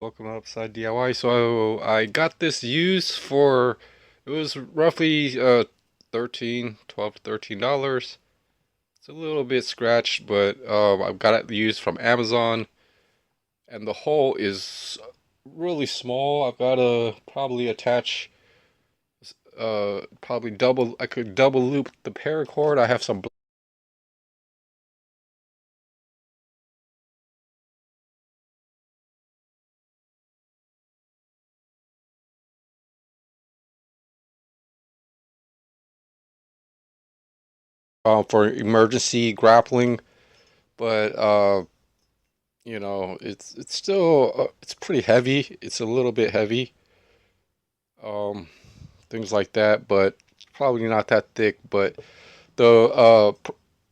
Welcome to Upside DIY. So I got this used for, it was roughly 12 to $13. It's a little bit scratched, but I've got it used from Amazon, and the hole is really small. I've got to probably attach, probably double, I could double loop the paracord. I have some for emergency grappling, but it's still it's pretty heavy. It's a little bit heavy. Um, Things like that, but probably not that thick. But the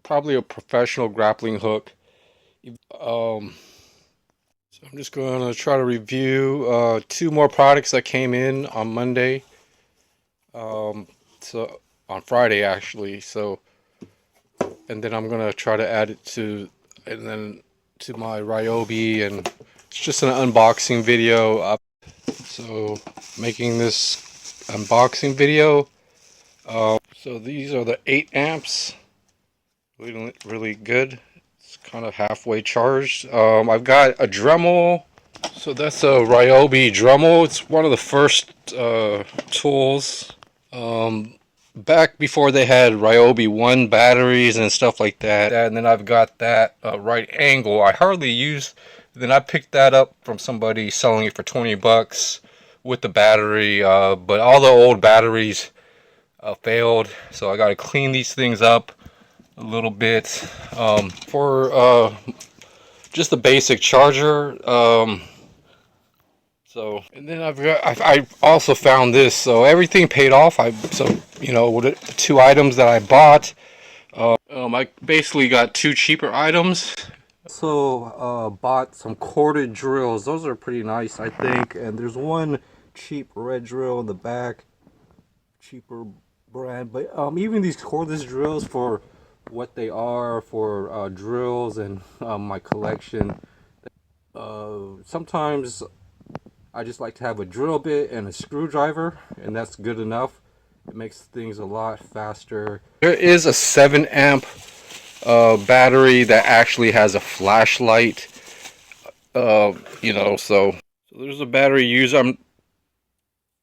probably a professional grappling hook. So I'm just going to try to review two more products that came in on Monday. So on Friday actually. So and then I'm gonna try to add it to and then to my Ryobi, and it's just an unboxing video. So making this unboxing video. So these are the 8 amps. Really good. It's kind of halfway charged. I've got a Dremel. So that's a Ryobi Dremel. It's one of the first tools. Back before they had Ryobi 1 batteries and stuff like that. And then I've got that right angle. I hardly use. Then I picked that up from somebody selling it for 20 bucks with the battery. But all the old batteries failed, so I got to clean these things up a little bit for just the basic charger. So and then I also found this, so everything paid off. With the two items that I bought, I basically got two cheaper items. Also bought some corded drills. Those are pretty nice, I think. And there's one cheap red drill in the back, cheaper brand. But even these cordless drills, for what they are, for drills and my collection, sometimes I just like to have a drill bit and a screwdriver, and that's good enough. It makes things a lot faster. There is a 7 amp battery that actually has a flashlight. So there's a battery user.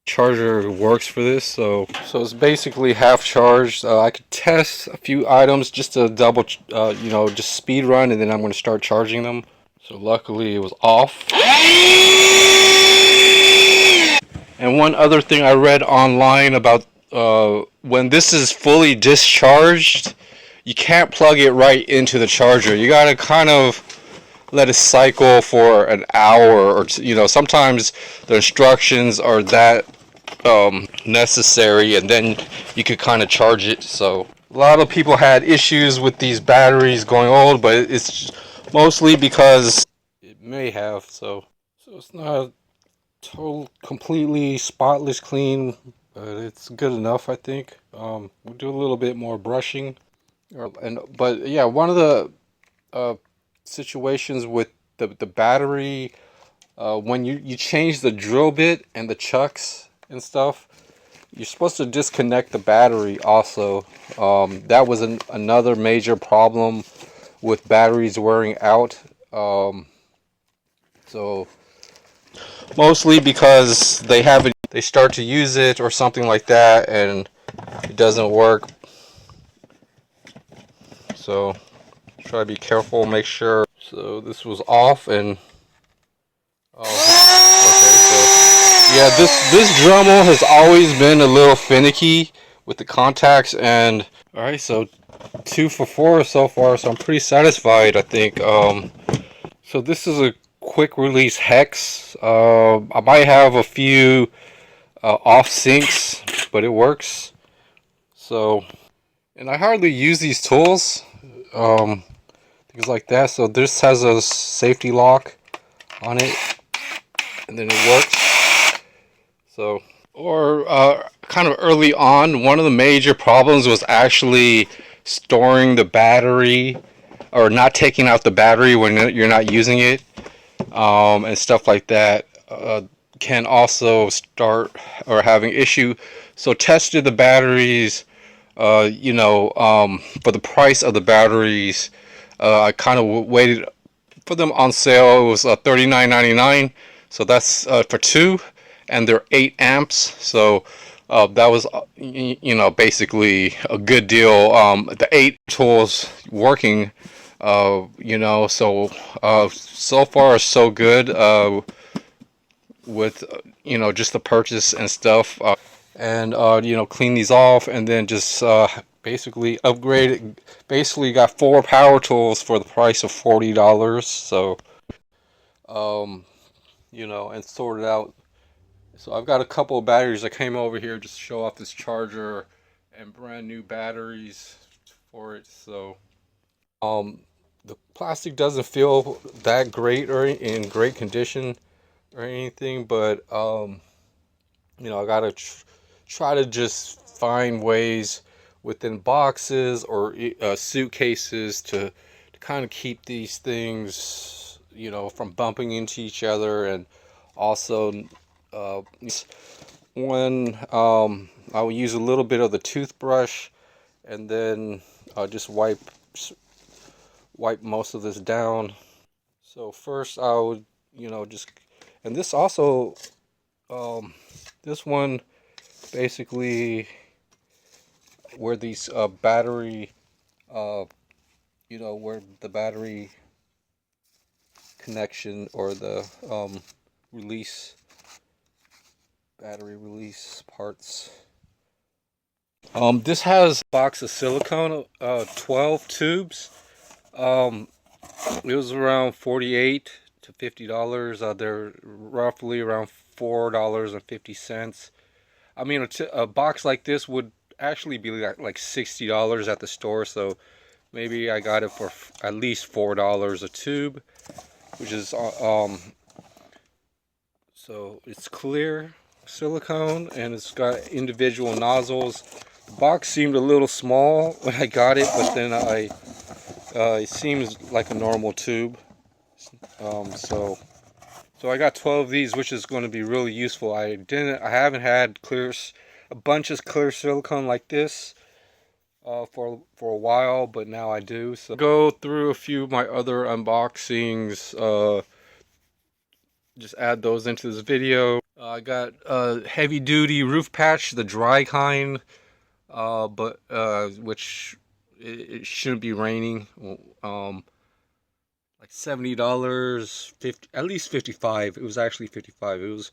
Charger works for this, so it's basically half charged. I could test a few items just to double, just speed run, and then I'm going to start charging them. So luckily it was off. And one other thing I read online about when this is fully discharged, you can't plug it right into the charger. You gotta kind of let it cycle for an hour or two. Sometimes the instructions are that necessary, and then you could kind of charge it. So a lot of people had issues with these batteries going old, but it's mostly because it may have. So it's not completely spotless clean, but it's good enough, I think. We'll do a little bit more brushing, but yeah, one of the situations with the battery, when you change the drill bit and the chucks and stuff, you're supposed to disconnect the battery also. That was another major problem with batteries wearing out. So mostly because they start to use it or something like that, and it doesn't work. So try to be careful, make sure. So this was off, and yeah, this Dremel has always been a little finicky with the contacts. And all right, so 2 for 4 so far, so I'm pretty satisfied, I think. So this is a quick release hex. I might have a few off syncs, but it works. So, and I hardly use these tools, things like that. So this has a safety lock on it, and then it works. So, or kind of early on, one of the major problems was actually storing the battery, or not taking out the battery when you're not using it, and stuff like that. can also start or having issue. So tested the batteries. For the price of the batteries, I kind of waited for them on sale. It was $39.99, so that's for two, and they're 8 amps. So that was basically a good deal. The 8 tools working. So far so good. With just the purchase and stuff, and clean these off, and then just basically upgrade it. Basically got 4 power tools for the price of $40. So um and sorted out. So I've got a couple of batteries. I came over here just to show off this charger and brand new batteries for it. So the plastic doesn't feel that great or in great condition or anything, but I gotta try to just find ways within boxes or suitcases to kind of keep these things, from bumping into each other, and also uh, when I will use a little bit of the toothbrush, and then I'll just wipe most of this down. So first I would, just, and this also, this one basically where these battery, uh, where the battery connection or the release, battery release parts. This has a box of silicone, 12 tubes. It was around $48 to $50. They're roughly around $4.50. I mean, a box like this would actually be like $60 at the store. So maybe I got it for at least $4 a tube, which is so it's clear silicone, and it's got individual nozzles. The box seemed a little small when I got it, but then it seems like a normal tube. So I got 12 of these, which is going to be really useful. I haven't had a bunch of clear silicone like this for a while, but now I do. So go through a few of my other unboxings. Just add those into this video. I got a heavy duty roof patch, the dry kind, but which it shouldn't be raining. Like $70, 50, at least 55. It was actually 55. It was,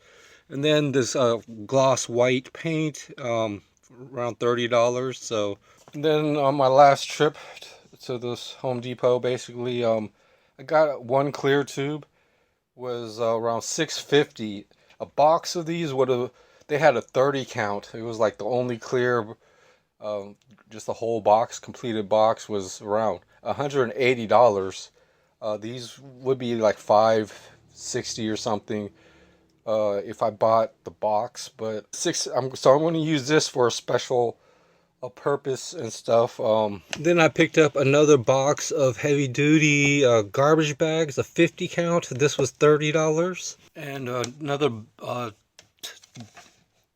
and then this gloss white paint, around $30. So, and then on my last trip to this Home Depot, basically, I got one clear tube, was around $6.50. A box of these they had a 30 count. It was like the only clear, just the whole box, completed box, was around $180. These would be like $5.60 or something if I bought the box, but I'm going to use this for a special purpose and stuff. Then I picked up another box of heavy duty garbage bags, a 50 count. This was $30, and another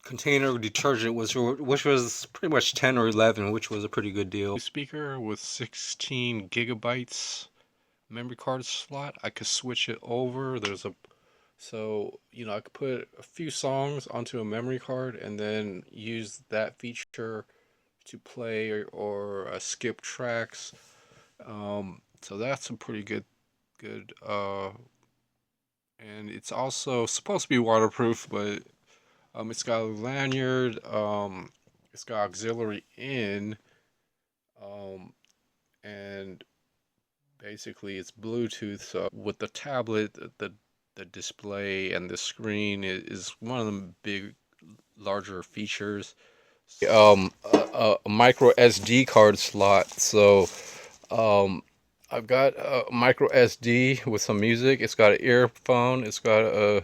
container of detergent which was pretty much 10 or 11, which was a pretty good deal. Speaker with 16 gigabytes memory card slot. I could switch it over. So I could put a few songs onto a memory card and then use that feature to play or skip tracks. So that's a pretty good and it's also supposed to be waterproof, but it's got a lanyard, it's got auxiliary in, and basically it's Bluetooth. So with the tablet, the display and the screen is one of the larger features. A micro SD card slot. So I've got a micro SD with some music. It's got an earphone. It's got a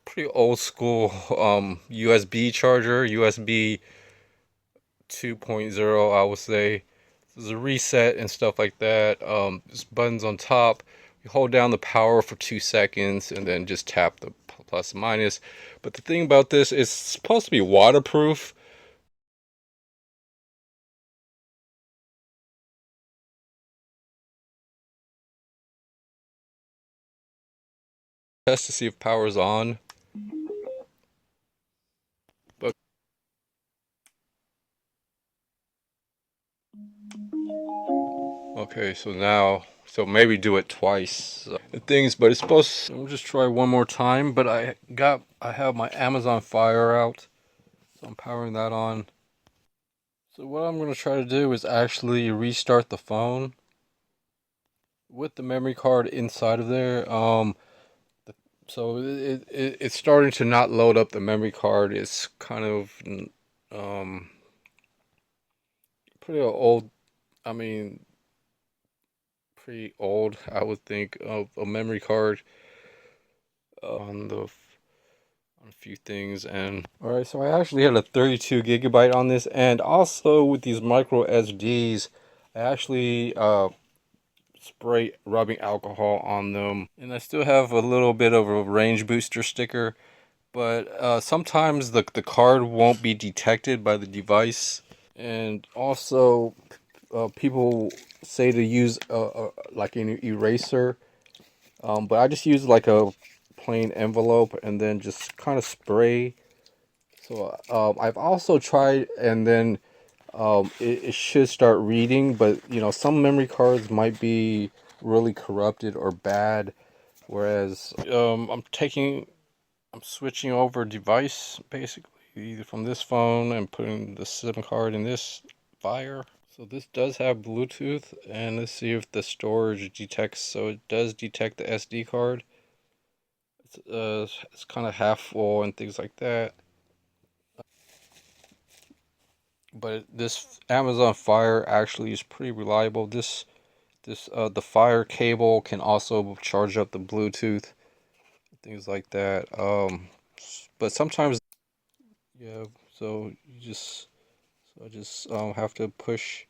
pretty old school USB charger, USB 2.0, I would say. There's a reset and stuff like that. There's buttons on top. You hold down the power for 2 seconds and then just tap the plus minus. But the thing about this is it's supposed to be waterproof. Test to see if power's on. But okay, so maybe do it twice. The things, but it's supposed. We'll just try one more time. But I have my Amazon Fire out, so I'm powering that on. So what I'm gonna try to do is actually restart the phone with the memory card inside of there. So it's starting to not load up the memory card. It's kind of um pretty old. I mean, pretty old, I would think, of a memory card on on a few things. And all right, so I actually had a 32 gigabyte on this, and also with these micro SDs, I actually spray rubbing alcohol on them, and I still have a little bit of a range booster sticker. But sometimes the card won't be detected by the device, and also people say to use like an eraser, but I just use like a plain envelope and then just kind of spray. So I've also tried, and then it should start reading, but you know, some memory cards might be really corrupted or bad, whereas I'm switching over device basically, either from this phone and putting the SIM card in this Fire. So this does have Bluetooth, and let's see if the storage detects. So it does detect the SD card. It's kind of half full and things like that. But this Amazon Fire actually is pretty reliable. The Fire cable can also charge up the Bluetooth, things like that. But sometimes, yeah. So I just have to push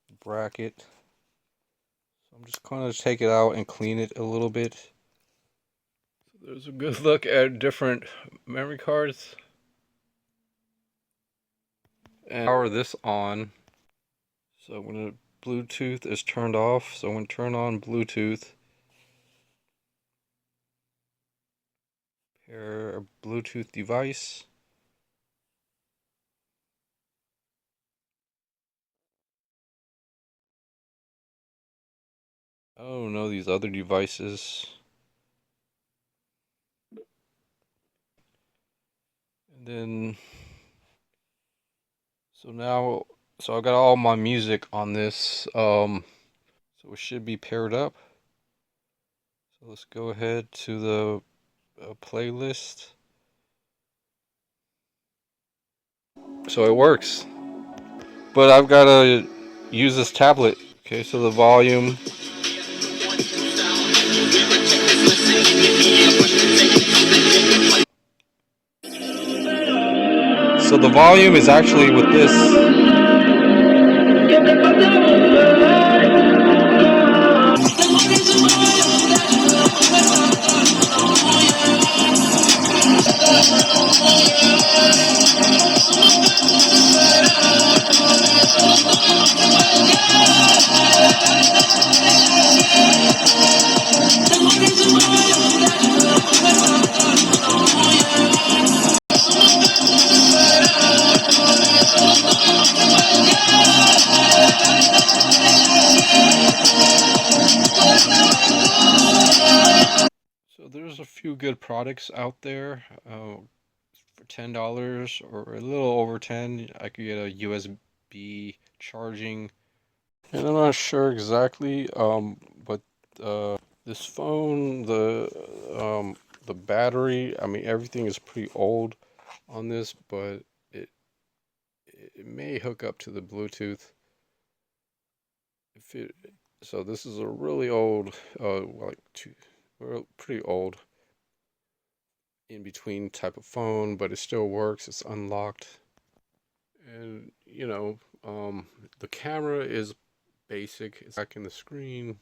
the bracket. So I'm just gonna take it out and clean it a little bit. So there's a good look at different memory cards. And power this on. So when the Bluetooth is turned off, so when turn on Bluetooth, pair a Bluetooth device. Oh no, these other devices. And then, so I got all my music on this. So it should be paired up. So let's go ahead to the playlist. So it works. But I've got to use this tablet. Okay, so the volume. So the volume is actually with this. So there's a few good products out there. For $10 or a little over 10, I could get a USB charging. And I'm not sure exactly, but this phone, the battery, I mean everything is pretty old on this, but it it may hook up to the Bluetooth. If it So this is a really old, pretty old in between type of phone, but it still works. It's unlocked, and you know, the camera is basic. It's back in the screen.